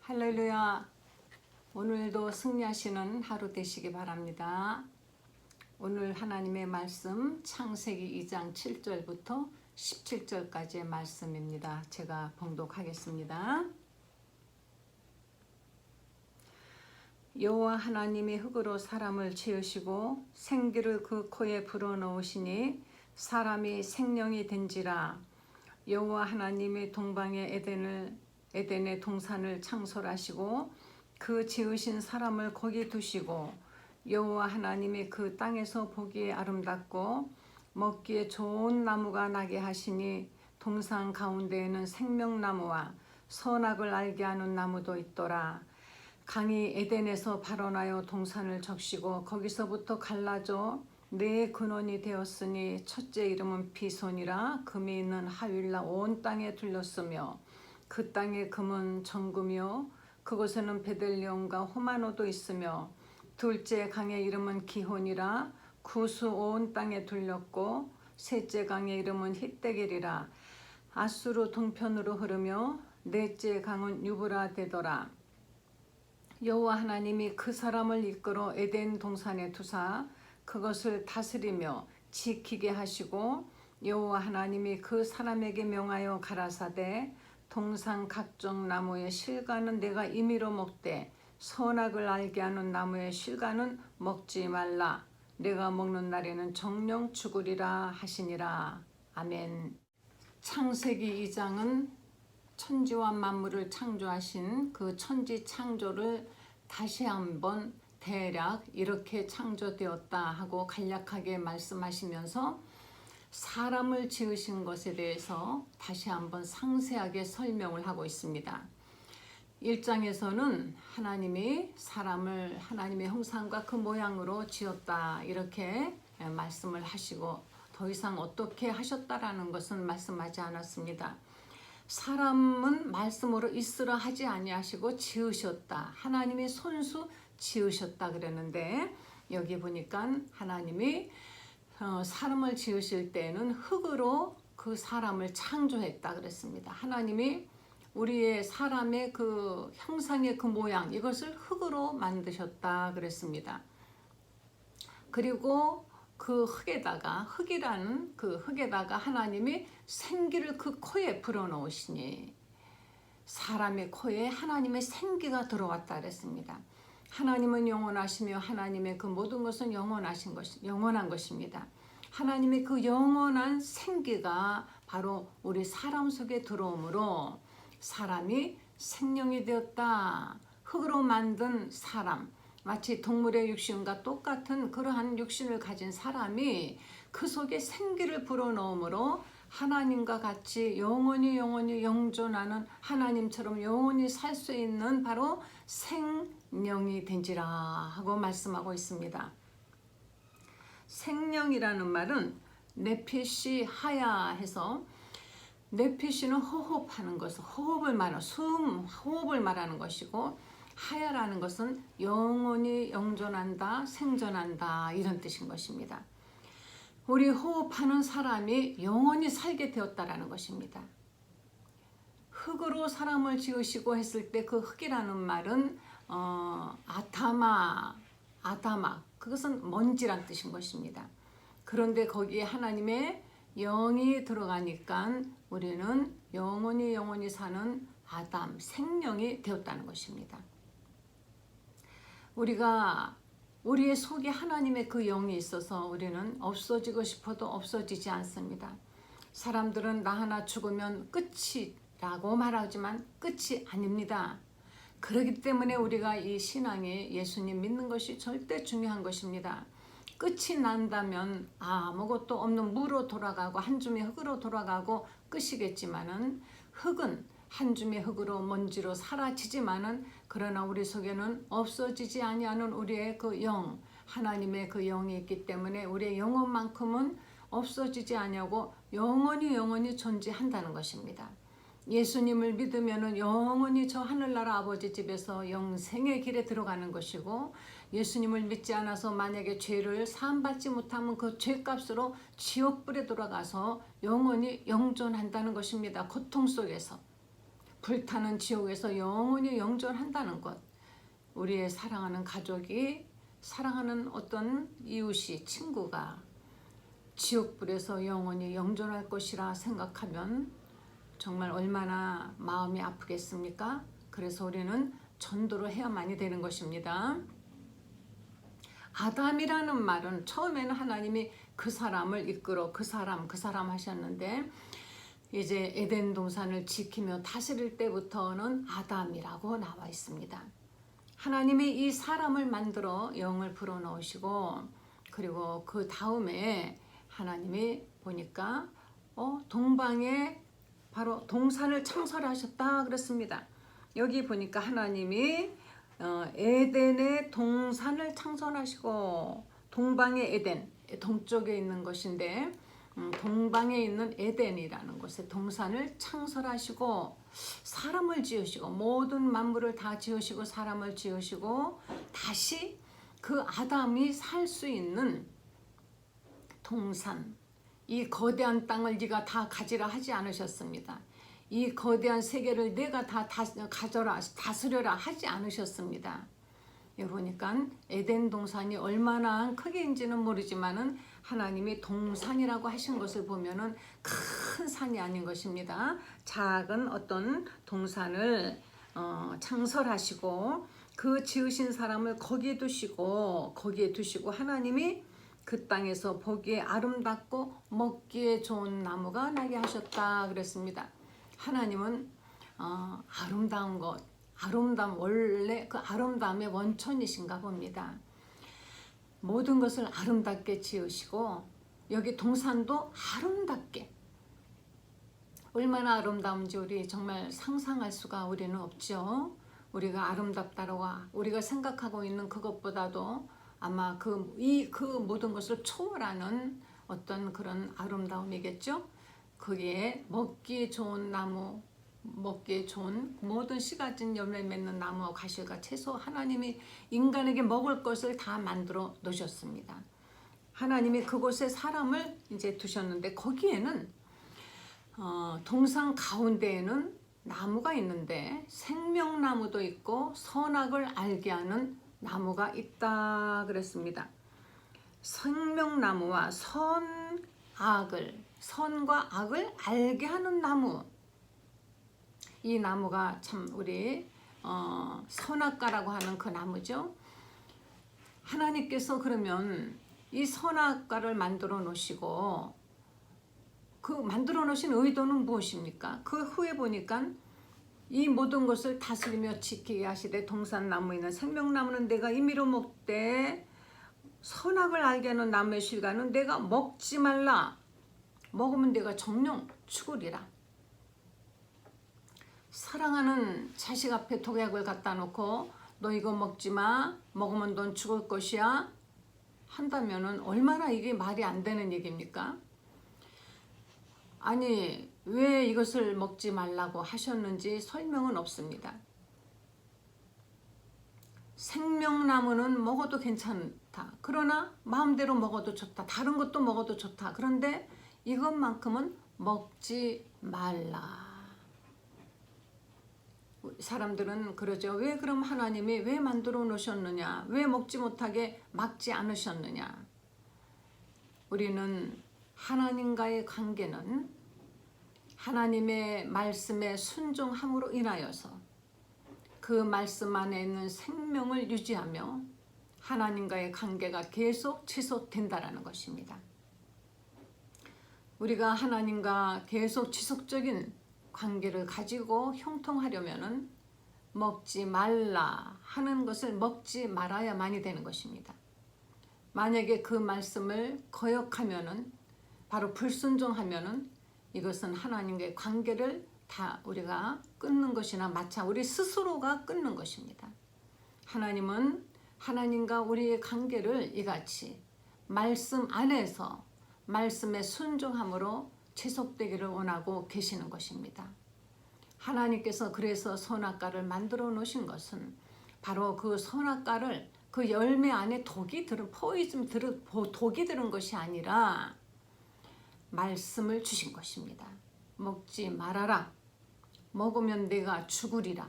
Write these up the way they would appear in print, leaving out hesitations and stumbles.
할렐루야. 오늘도 승리하시는 하루 되시기 바랍니다. 오늘 하나님의 말씀 창세기 2장 7절부터 17절까지의 말씀입니다. 제가 봉독하겠습니다. 여호와 하나님이 흙으로 사람을 지으시고 생기를 그 코에 불어넣으시니 사람이 생명이 된지라. 여호와 하나님이 동방의 에덴의 동산을 창설하시고 그 지으신 사람을 거기 두시고 여호와 하나님이 그 땅에서 보기에 아름답고 먹기에 좋은 나무가 나게 하시니 동산 가운데에는 생명나무와 선악을 알게 하는 나무도 있더라. 강이 에덴에서 발원하여 동산을 적시고 거기서부터 갈라져 네 근원이 되었으니 첫째 이름은 비손이라. 금이 있는 하윌라 온 땅에 둘렀으며 그 땅의 금은 정금이요 그곳에는 베델리온과 호마노도 있으며 둘째 강의 이름은 기혼이라. 구수 온 땅에 둘렸고 셋째 강의 이름은 히데겔이라. 아수르 동편으로 흐르며 넷째 강은 유브라 되더라. 여호와 하나님이 그 사람을 이끌어 에덴 동산에 두사 그것을 다스리며 지키게 하시고 여호와 하나님이 그 사람에게 명하여 가라사대 동산 각종 나무의 실과는 내가 임의로 먹되 선악을 알게 하는 나무의 실과는 먹지 말라. 내가 먹는 날에는 정령 죽으리라 하시니라. 아멘. 창세기 2장은 천지와 만물을 창조하신 그 천지 창조를 다시 한번 대략 이렇게 창조되었다 하고 간략하게 말씀하시면서 사람을 지으신 것에 대해서 다시 한번 상세하게 설명을 하고 있습니다. 1장에서는 하나님이 사람을 하나님의 형상과 그 모양으로 지었다 이렇게 말씀을 하시고 더 이상 어떻게 하셨다라는 것은 말씀하지 않았습니다. 사람은 말씀으로 있으라 하지 아니하시고 지으셨다. 하나님이 손수 지으셨다 그랬는데 여기 보니까 하나님이 사람을 지으실 때는 흙으로 그 사람을 창조했다 그랬습니다. 하나님이 우리의 사람의 그 형상의 그 모양 이것을 흙으로 만드셨다 그랬습니다. 그리고 그 흙이라는 그 흙에다가 하나님이 생기를 그 코에 불어넣으시니 사람의 코에 하나님의 생기가 들어왔다 그랬습니다. 하나님은 영원하시며 하나님의 그 모든 것은 영원한 것입니다. 하나님의 그 영원한 생기가 바로 우리 사람 속에 들어오므로 사람이 생명이 되었다. 흙으로 만든 사람, 마치 동물의 육신과 똑같은 그러한 육신을 가진 사람이 그 속에 생기를 불어넣으므로 하나님과 같이 영원히 영존하는 하나님처럼 영원히 살 수 있는 바로 생명이 된지라 하고 말씀하고 있습니다. 생명이라는 말은 네피시 하야 해서 네피시는 호흡하는 것을 호흡을 말하는 것이고 하야라는 것은 영원히 영존한다, 생존한다 이런 뜻인 것입니다. 우리 호흡하는 사람이 영원히 살게 되었다라는 것입니다. 흙으로 사람을 지으시고 했을 때 그 흙이라는 말은 아다마 그것은 먼지란 뜻인 것입니다. 그런데 거기에 하나님의 영이 들어가니까 우리는 영원히 사는 아담 생명이 되었다는 것입니다. 우리의 속에 하나님의 그 영이 있어서 우리는 없어지고 싶어도 없어지지 않습니다. 사람들은 나 하나 죽으면 끝이라고 말하지만 끝이 아닙니다. 그렇기 때문에 우리가 이 신앙에 예수님 믿는 것이 절대 중요한 것입니다. 끝이 난다면 아무것도 없는 무로 돌아가고 한 줌의 흙으로 돌아가고 끝이겠지만은 흙은 한 줌의 흙으로 먼지로 사라지지만은 그러나 우리 속에는 없어지지 아니하는 우리의 그 영, 하나님의 그 영이 있기 때문에 우리의 영혼만큼은 없어지지 아니하고 영원히 존재한다는 것입니다. 예수님을 믿으면은 영원히 저 하늘나라 아버지 집에서 영생의 길에 들어가는 것이고 예수님을 믿지 않아서 만약에 죄를 사함받지 못하면 그 죄값으로 지옥불에 돌아가서 영원히 영존한다는 것입니다. 고통 속에서. 불타는 지옥에서 영원히 영존한다는 것. 우리의 사랑하는 가족이, 사랑하는 어떤 이웃이, 친구가 지옥불에서 영원히 영존할 것이라 생각하면 정말 얼마나 마음이 아프겠습니까? 그래서 우리는 전도를 해야만이 되는 것입니다. 아담이라는 말은 처음에는 하나님이 그 사람을 이끌어 그 사람 하셨는데 이제 에덴 동산을 지키며 다스릴 때부터는 아담이라고 나와 있습니다. 하나님이 이 사람을 만들어 영을 불어넣으시고 그리고 그 다음에 하나님이 보니까 동방에 바로 동산을 창설하셨다 그랬습니다. 여기 보니까 하나님이 에덴의 동산을 창설하시고 동방의 에덴, 동쪽에 있는 것인데 동방에 있는 에덴이라는 곳에 동산을 창설하시고 사람을 지으시고 모든 만물을 다 지으시고 사람을 지으시고 다시 그 아담이 살 수 있는 동산, 이 거대한 땅을 네가 다 가지라 하지 않으셨습니다. 이 거대한 세계를 내가 다 가져라 다스려라 하지 않으셨습니다. 여기 보니까 에덴 동산이 얼마나 크게인지는 모르지만은 하나님이 동산이라고 하신 것을 보면은 큰 산이 아닌 것입니다. 작은 어떤 동산을 창설하시고 그 지으신 사람을 거기에 두시고 하나님이 그 땅에서 보기에 아름답고 먹기에 좋은 나무가 나게 하셨다 그랬습니다. 하나님은 아름다운 것, 원래 그 아름다움의 원천이신가 봅니다. 모든 것을 아름답게 지으시고 여기 동산도 아름답게, 얼마나 아름다운지 우리 정말 상상할 수가 우리는 없죠. 우리가 아름답다고 우리가 생각하고 있는 그것보다도 아마 그 모든 것을 초월하는 어떤 그런 아름다움이겠죠. 거기에 먹기 좋은 나무, 먹기에 좋은 모든 씨 가진 열매 맺는 나무와 과실과 채소, 하나님이 인간에게 먹을 것을 다 만들어 놓으셨습니다. 하나님이 그곳에 사람을 이제 두셨는데 거기에는 동산 가운데에는 나무가 있는데 생명나무도 있고 선악을 알게 하는 나무가 있다 그랬습니다. 생명나무와 선과 악을 알게 하는 나무. 이 나무가 참 우리 선악과라고 하는 그 나무죠. 하나님께서 그러면 이 선악과를 만들어 놓으시고 그 만들어 놓으신 의도는 무엇입니까? 그 후에 보니까 이 모든 것을 다스리며 지키게 하시되 동산나무 있는 생명나무는 내가 임의로 먹되 선악을 알게 하는 나무의 실과는 내가 먹지 말라. 먹으면 내가 정령 죽으리라. 사랑하는 자식 앞에 독약을 갖다 놓고 너 이거 먹지 마. 먹으면 넌 죽을 것이야. 한다면은 얼마나 이게 말이 안 되는 얘기입니까? 아니 왜 이것을 먹지 말라고 하셨는지 설명은 없습니다. 생명나무는 먹어도 괜찮다. 그러나 마음대로 먹어도 좋다. 다른 것도 먹어도 좋다. 그런데 이것만큼은 먹지 말라. 사람들은 그러죠. 왜 그럼 하나님이 왜 만들어 놓으셨느냐? 왜 먹지 못하게 막지 않으셨느냐? 우리는 하나님과의 관계는 하나님의 말씀에 순종함으로 인하여서 그 말씀 안에 있는 생명을 유지하며 하나님과의 관계가 계속 지속된다는 것입니다. 우리가 하나님과 계속 지속적인 관계를 가지고 형통하려면은 먹지 말라 하는 것을 먹지 말아야만이 되는 것입니다. 만약에 그 말씀을 거역하면은 바로 불순종하면은 이것은 하나님과의 관계를 다 우리가 끊는 것이나 마찬 우리 스스로가 끊는 것입니다. 하나님은 하나님과 우리의 관계를 이같이 말씀 안에서 말씀에 순종함으로 지속되기를 원하고 계시는 것입니다. 하나님께서 그래서 선악과를 만들어 놓으신 것은 바로 그 선악과를 그 열매 안에 독이 들은 것이 아니라 말씀을 주신 것입니다. 먹지 말아라. 먹으면 내가 죽으리라.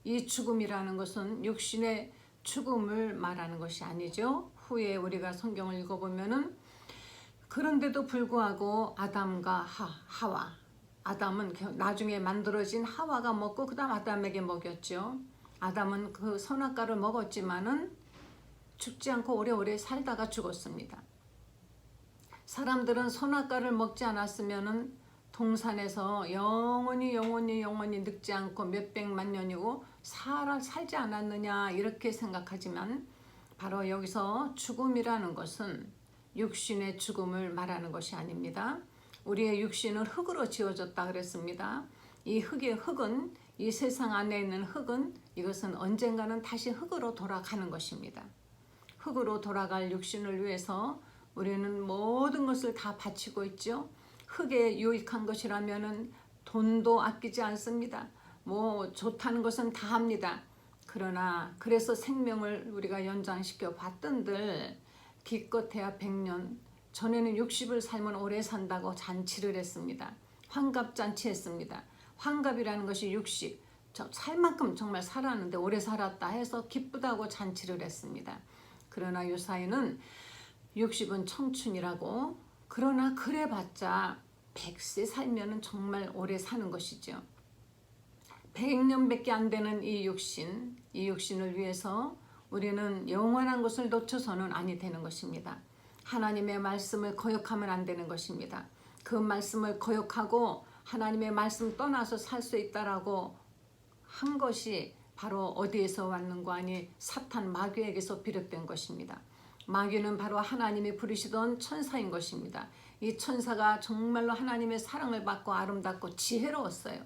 이 죽음이라는 것은 육신의 죽음을 말하는 것이 아니죠. 후에 우리가 성경을 읽어보면은 그런데도 불구하고 아담과 하와, 아담은 나중에 만들어진 하와가 먹고 그 다음 아담에게 먹였죠. 아담은 그 선악과를 먹었지만은 죽지 않고 오래오래 살다가 죽었습니다. 사람들은 선악과를 먹지 않았으면은 동산에서 영원히 늙지 않고 몇백만 년이고 살지 않았느냐 이렇게 생각하지만 바로 여기서 죽음이라는 것은 육신의 죽음을 말하는 것이 아닙니다. 우리의 육신은 흙으로 지어졌다 그랬습니다. 이 흙은 이 세상 안에 있는 흙은 이것은 언젠가는 다시 흙으로 돌아가는 것입니다. 흙으로 돌아갈 육신을 위해서 우리는 모든 것을 다 바치고 있죠. 흙에 유익한 것이라면은 돈도 아끼지 않습니다. 뭐 좋다는 것은 다 합니다. 그러나 그래서 생명을 우리가 연장시켜 봤던들 기껏해야 100년, 전에는 60을 살면 오래 산다고 잔치를 했습니다. 환갑잔치 했습니다. 환갑이라는 것이 60, 살 만큼 정말 살았는데 오래 살았다 해서 기쁘다고 잔치를 했습니다. 그러나 요사이는 60은 청춘이라고, 그러나 그래봤자 100세 살면 정말 오래 사는 것이죠. 100년밖에 안 되는 이 육신을 위해서 우리는 영원한 것을 놓쳐서는 아니 되는 것입니다. 하나님의 말씀을 거역하면 안 되는 것입니다. 그 말씀을 거역하고 하나님의 말씀 떠나서 살 수 있다라고 한 것이 바로 어디에서 왔는가 하니 사탄 마귀에게서 비롯된 것입니다. 마귀는 바로 하나님이 부르시던 천사인 것입니다. 이 천사가 정말로 하나님의 사랑을 받고 아름답고 지혜로웠어요.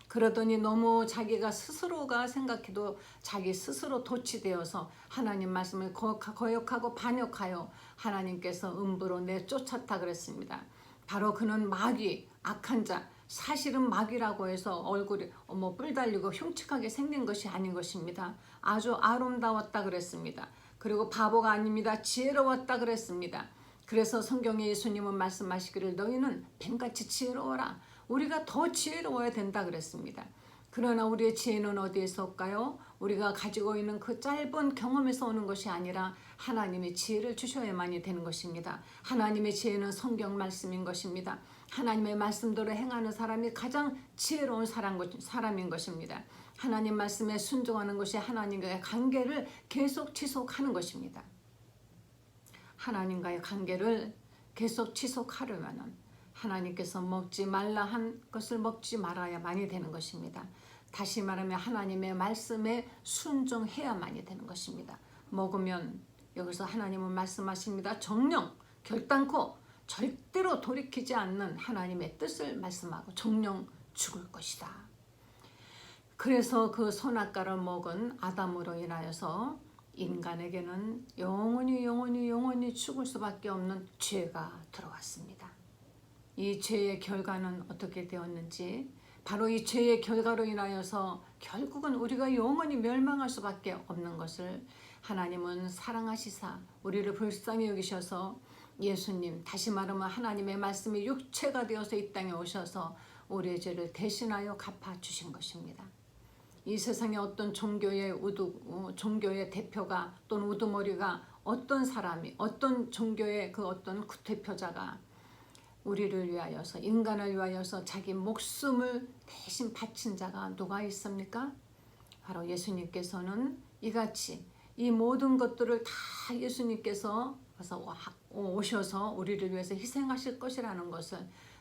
그러더니 너무 자기가 스스로가 생각해도 자기 스스로 도취되어서 하나님 말씀을 거역하고 반역하여 하나님께서 음부로 내쫓았다 그랬습니다. 바로 그는 마귀, 악한 자, 사실은 마귀라고 해서 얼굴이 뿔 달리고 흉측하게 생긴 것이 아닌 것입니다. 아주 아름다웠다 그랬습니다. 그리고 바보가 아닙니다. 지혜로웠다 그랬습니다. 그래서 성경에 예수님은 말씀하시기를 너희는 뱀같이 지혜로워라. 우리가 더 지혜로워야 된다 그랬습니다. 그러나 우리의 지혜는 어디에서 올까요? 우리가 가지고 있는 그 짧은 경험에서 오는 것이 아니라 하나님의 지혜를 주셔야만이 되는 것입니다. 하나님의 지혜는 성경 말씀인 것입니다. 하나님의 말씀대로 행하는 사람이 가장 지혜로운 사람인 것입니다. 하나님 말씀에 순종하는 것이 하나님과의 관계를 계속 지속하는 것입니다. 하나님과의 관계를 계속 지속하려면 하나님께서 먹지 말라 한 것을 먹지 말아야만이 되는 것입니다. 다시 말하면 하나님의 말씀에 순종해야만이 되는 것입니다. 먹으면 여기서 하나님은 말씀하십니다. 정령 결단코 절대로 돌이키지 않는 하나님의 뜻을 말씀하고 정령 죽을 것이다. 그래서 그 선악과를 먹은 아담으로 인하여서 인간에게는 영원히 죽을 수밖에 없는 죄가 들어왔습니다. 이 죄의 결과는 어떻게 되었는지, 바로 이 죄의 결과로 인하여서 결국은 우리가 영원히 멸망할 수밖에 없는 것을 하나님은 사랑하시사 우리를 불쌍히 여기셔서 예수님, 다시 말하면 하나님의 말씀이 육체가 되어서 이 땅에 오셔서 우리의 죄를 대신하여 갚아주신 것입니다. 이 세상에 어떤 종교의 대표가 또는 우두머리가 어떤 사람이 어떤 종교의 그 어떤 대표자가 우리를 위하여서 인간을 위하여서 자기 목숨을 대신 바친 자가 누가 있습니까? 바로 예수님께서는 이같이 이 모든 것들을 다 예수님께서 오셔서 우리를 위해서 희생하실 것이라는 것을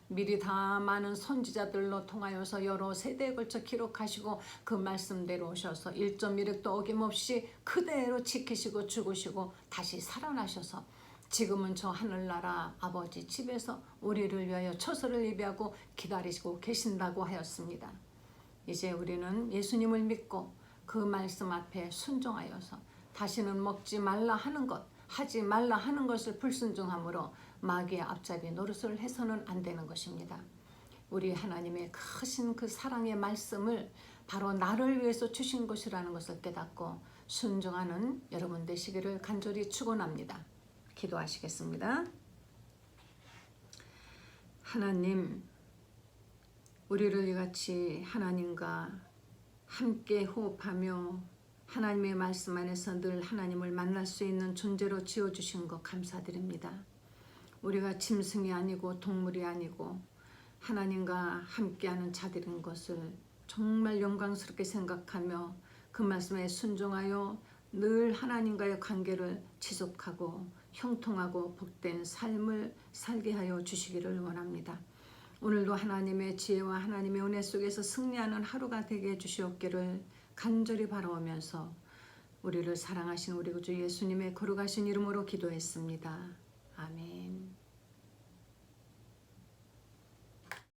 미리 다 많은 선지자들로 통하여서 여러 세대에 걸쳐 기록하시고 그 말씀대로 오셔서 1.1획도 어김없이 그대로 지키시고 죽으시고 다시 살아나셔서 지금은 저 하늘나라 아버지 집에서 우리를 위하여 처소를 예비하고 기다리시고 계신다고 하였습니다. 이제 우리는 예수님을 믿고 그 말씀 앞에 순종하여서 다시는 먹지 말라 하는 것, 하지 말라 하는 것을 불순종함으로 마귀의 앞잡이 노릇을 해서는 안 되는 것입니다. 우리 하나님의 크신 그 사랑의 말씀을 바로 나를 위해서 주신 것이라는 것을 깨닫고 순종하는 여러분 되시기를 간절히 축원합니다. 기도하시겠습니다. 하나님, 우리를 이같이 하나님과 함께 호흡하며 하나님의 말씀 안에서 늘 하나님을 만날 수 있는 존재로 지어주신 것 감사드립니다. 우리가 짐승이 아니고 동물이 아니고 하나님과 함께하는 자들인 것을 정말 영광스럽게 생각하며 그 말씀에 순종하여 늘 하나님과의 관계를 지속하고 형통하고 복된 삶을 살게 하여 주시기를 원합니다. 오늘도 하나님의 지혜와 하나님의 은혜 속에서 승리하는 하루가 되게 해주시옵기를 간절히 바라오면서 우리를 사랑하신 우리 구주 예수님의 거룩하신 이름으로 기도했습니다. 아멘.